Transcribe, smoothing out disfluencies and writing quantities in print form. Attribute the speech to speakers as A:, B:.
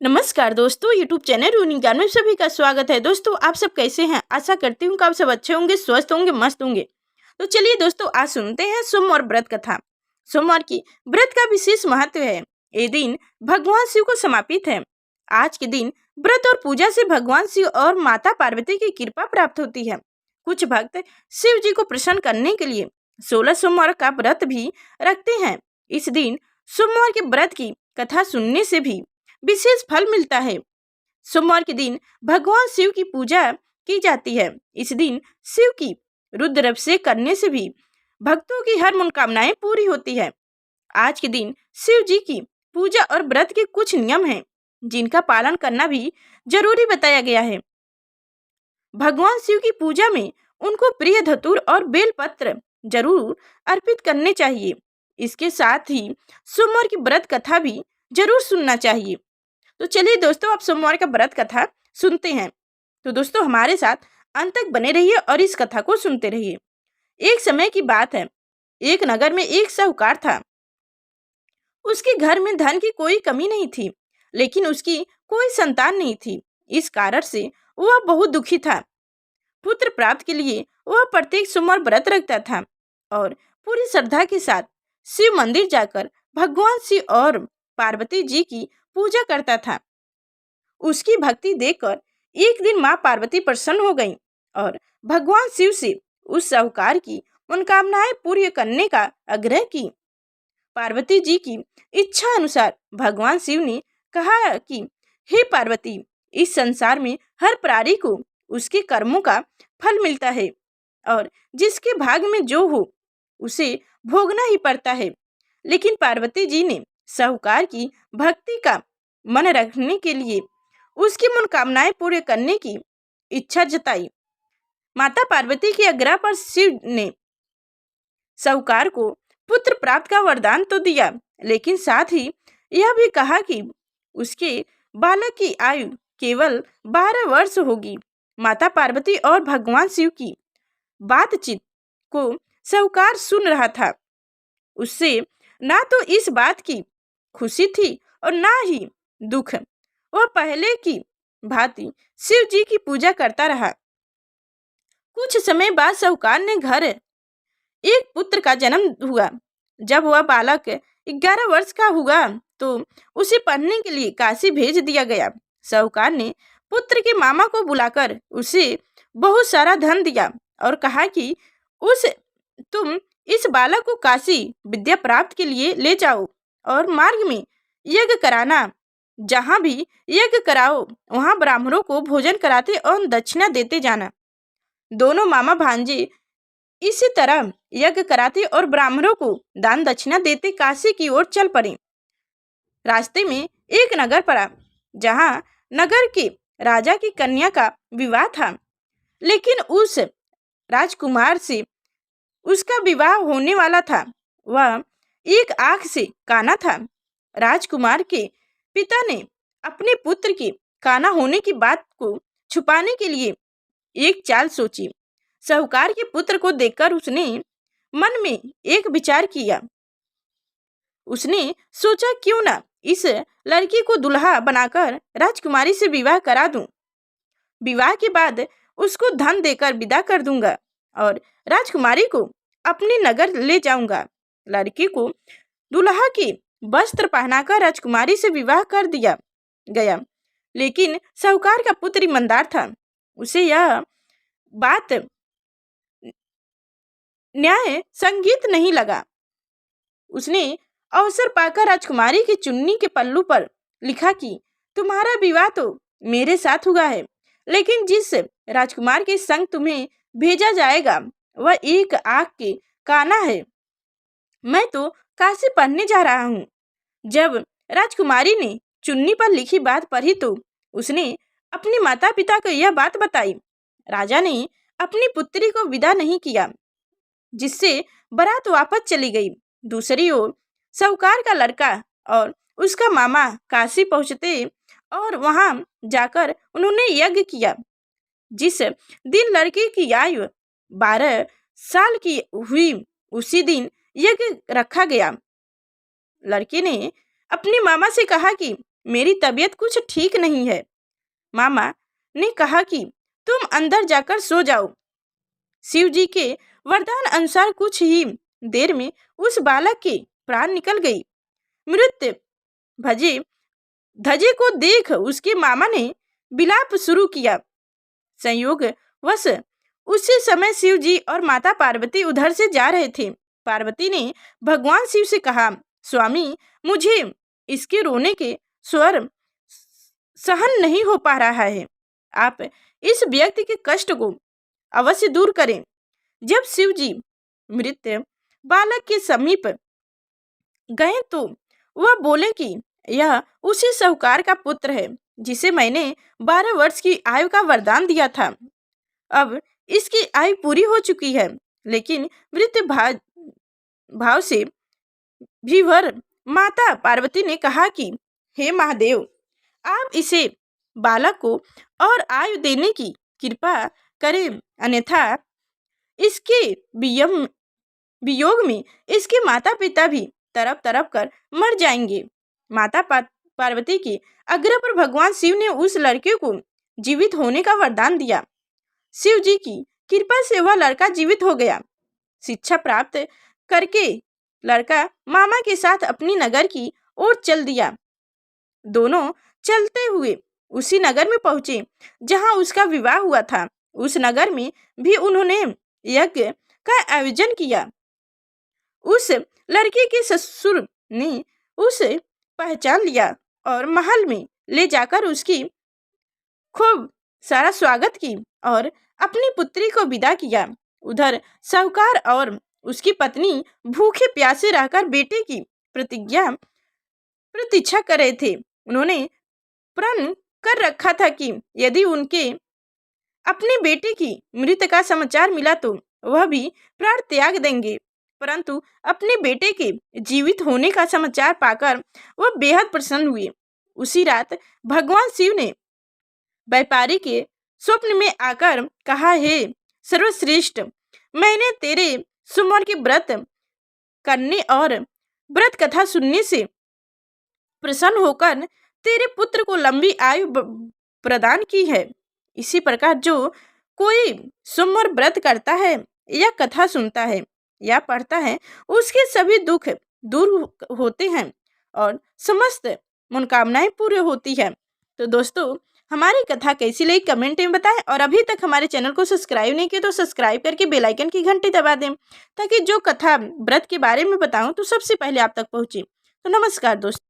A: नमस्कार दोस्तों, YouTube channel unique ज्ञान में सभी का स्वागत है। दोस्तों, आप सब कैसे हैं? आशा करती हूँ कि आप सब अच्छे होंगे, स्वस्थ होंगे, मस्त होंगे। तो चलिए दोस्तों, आज सुनते हैं सोमवार व्रत कथा। सोमवार की व्रत का विशेष महत्व है। ये दिन भगवान शिव को समर्पित है। आज के दिन व्रत और पूजा से भगवान शिव और माता पार्वती की कृपा प्राप्त होती है। कुछ भक्त शिव जी को प्रसन्न करने के लिए 16 सोमवार का व्रत भी रखते हैं। इस दिन सोमवार के व्रत की कथा सुनने से भी विशेष फल मिलता है। सोमवार के दिन भगवान शिव की पूजा की जाती है। इस दिन शिव की रुद्र अभिषेक करने से भी भक्तों की हर मनोकामनाएं पूरी होती है। आज के दिन शिव जी की पूजा और व्रत के कुछ नियम हैं, जिनका पालन करना भी जरूरी बताया गया है। भगवान शिव की पूजा में उनको प्रिय धतूर और बेलपत्र जरूर अर्पित करने चाहिए। इसके साथ ही सोमवार की व्रत कथा भी जरूर सुनना चाहिए। तो चलिए दोस्तों, आप सोमवार का व्रत कथा सुनते हैं। तो दोस्तों, हमारे साथ अंत तक बने रहिए और इस कथा को सुनते रहिए। एक समय की बात है, एक नगर में एक साहूकार था। उसके घर में धन की कोई कमी नहीं थी, लेकिन उसकी कोई संतान नहीं थी। इस कारण से वह बहुत दुखी था। पुत्र प्राप्त के लिए वह प्रत्येक सोमवार व्रत रखता था और पूरी श्रद्धा के साथ शिव मंदिर जाकर भगवान शिव और पार्वती जी की पूजा करता था। उसकी भक्ति देखकर एक दिन माँ पार्वती प्रसन्न हो गईं और भगवान शिव से उस साहूकार की मनोकामनाएं पूरी करने का आग्रह की। पार्वती जी की इच्छा अनुसार भगवान शिव ने कहा कि हे पार्वती, इस संसार में हर प्राणी को उसके कर्मों का फल मिलता है और जिसके भाग में जो हो उसे भोगना ही पड़ता है। लेकिन पार्वती जी ने साहूकार की भक्ति का मन रखने के लिए उसकी मनोकामनाएं पूरे करने की इच्छा जताई। माता पार्वती के आग्रह पर शिव ने साहूकार को पुत्र प्राप्त का वरदान तो दिया, लेकिन साथ ही यह भी कहा कि उसके बालक की आयु केवल 12 वर्ष होगी। माता पार्वती और भगवान शिव की बातचीत को साहूकार सुन रहा था। उससे ना तो इस बात की खुशी थी और ना ही दुख। वह पहले की भांति शिव जी की पूजा करता रहा। कुछ समय बाद साहूकार ने घर एक पुत्र का जन्म हुआ। जब वह बालक 11 वर्ष का हुआ तो उसे पढ़ने के लिए काशी भेज दिया गया। साहूकार ने पुत्र के मामा को बुलाकर उसे बहुत सारा धन दिया और कहा कि तुम इस बालक को काशी विद्या प्राप्त के लिए ले जाओ और मार्ग में यज्ञ कराना। जहाँ भी यज्ञ कराओ वहाँ ब्राह्मणों को भोजन कराते और दक्षिणा देते जाना। दोनों मामा भांजे इसी तरह यज्ञ कराते और ब्राह्मणों को दान दक्षिणा देते काशी की ओर चल पड़े। रास्ते में एक नगर पड़ा, जहाँ नगर के राजा की कन्या का विवाह था, लेकिन उस राजकुमार से उसका विवाह होने वाला था। वह एक आंख से काना था। राजकुमार के पिता ने अपने पुत्र के काना होने की बात को छुपाने के लिए एक चाल सोची। साहूकार के पुत्र को देखकर उसने मन में एक विचार किया। उसने सोचा, क्यों ना इस लड़की को दुल्हा बनाकर राजकुमारी से विवाह करा दूं। विवाह के बाद उसको धन देकर विदा कर दूंगा और राजकुमारी को अपने नगर ले जाऊंगा। लड़की को दुल्हा के वस्त्र पहनाकर राजकुमारी से विवाह कर दिया गया। लेकिन साहूकार का पुत्र ईमानदार था। उसे यह बात न्याय संगीत नहीं लगा। उसने अवसर पाकर राजकुमारी की चुन्नी के पल्लू पर लिखा कि तुम्हारा विवाह तो मेरे साथ हुआ है, लेकिन जिस राजकुमार के संग तुम्हें भेजा जाएगा वह एक आंख के काना है। मैं तो काशी पढ़ने जा रहा हूँ। जब राजकुमारी ने चुन्नी पर लिखी बात पढ़ी तो उसने अपने माता पिता को यह बात बताई। राजा ने अपनी पुत्री को विदा नहीं किया, जिससे बारात वापस चली गई। दूसरी ओर साहूकार का लड़का और उसका मामा काशी पहुंचते और वहां जाकर उन्होंने यज्ञ किया। जिस दिन लड़की की आयु 12 साल की हुई उसी दिन यज्ञ रखा गया। लड़के ने अपने मामा से कहा कि मेरी तबीयत कुछ ठीक नहीं है। मामा ने कहा कि तुम अंदर जाकर सो जाओ। शिव जी के वरदान अनुसार कुछ ही देर में उस बालक के प्राण निकल गई। मृत्यु भजे धजे को देख उसके मामा ने विलाप शुरू किया। संयोग वश उसी समय शिव जी और माता पार्वती उधर से जा रहे थे। पार्वती ने भगवान शिव से कहा, स्वामी, मुझे इसके रोने के स्वर सहन नहीं हो पा रहा है। आप इस व्यक्ति के कष्ट को अवश्य दूर करें। जब शिव जी मृत बालक के समीप गए तो वह बोले कि यह उसी साहूकार का पुत्र है जिसे मैंने 12 वर्ष की आयु का वरदान दिया था। अब इसकी आयु पूरी हो चुकी है, लेकिन मृत्यु भाव से भीवर माता पार्वती ने कहा कि हे महादेव, आप इसे बालक को और आयु देने की कृपा करें, अन्यथा इसके वियोग में इसके माता पिता भी तरफ तरफ कर मर जाएंगे। माता पार्वती के आग्रह पर भगवान शिव ने उस लड़के को जीवित होने का वरदान दिया। शिव जी की कृपा से वह लड़का जीवित हो गया। शिक्षा प्राप्त करके लड़का मामा के साथ अपनी नगर की ओर चल दिया। दोनों चलते हुए उसी नगर में पहुंचे जहां उसका विवाह हुआ था। उस नगर में भी उन्होंने यज्ञ का आयोजन किया। उस लड़के के ससुर ने उसे पहचान लिया और महल में ले जाकर उसकी खूब सारा स्वागत की और अपनी पुत्री को विदा किया। उधर साहूकार और उसकी पत्नी भूखे प्यासे रहकर बेटे की प्रतीक्षा कर रहे थे। उन्होंने प्रण कर रखा था कि यदि उनके अपने बेटे की मृत्यु का समाचार मिला तो वह भी प्राण त्याग देंगे, परंतु अपने बेटे के जीवित होने का समाचार पाकर वह बेहद प्रसन्न हुए। उसी रात भगवान शिव ने व्यापारी के स्वप्न में आकर कहा, हे सर्वश्रेष्ठ, मैंने तेरे सोमवार के व्रत करने और व्रत कथा सुनने से प्रसन्न होकर तेरे पुत्र को लंबी आयु प्रदान की है। इसी प्रकार जो कोई सोमवार व्रत करता है या कथा सुनता है या पढ़ता है, उसके सभी दुख दूर होते हैं और समस्त मनोकामनाएं पूरी होती है। तो दोस्तों, हमारी कथा कैसी लगी कमेंट में बताएं और अभी तक हमारे चैनल को सब्सक्राइब नहीं किया तो सब्सक्राइब करके बेल आइकन की घंटी दबा दें ताकि जो कथा व्रत के बारे में बताऊं तो सबसे पहले आप तक पहुंचे। तो नमस्कार दोस्तों।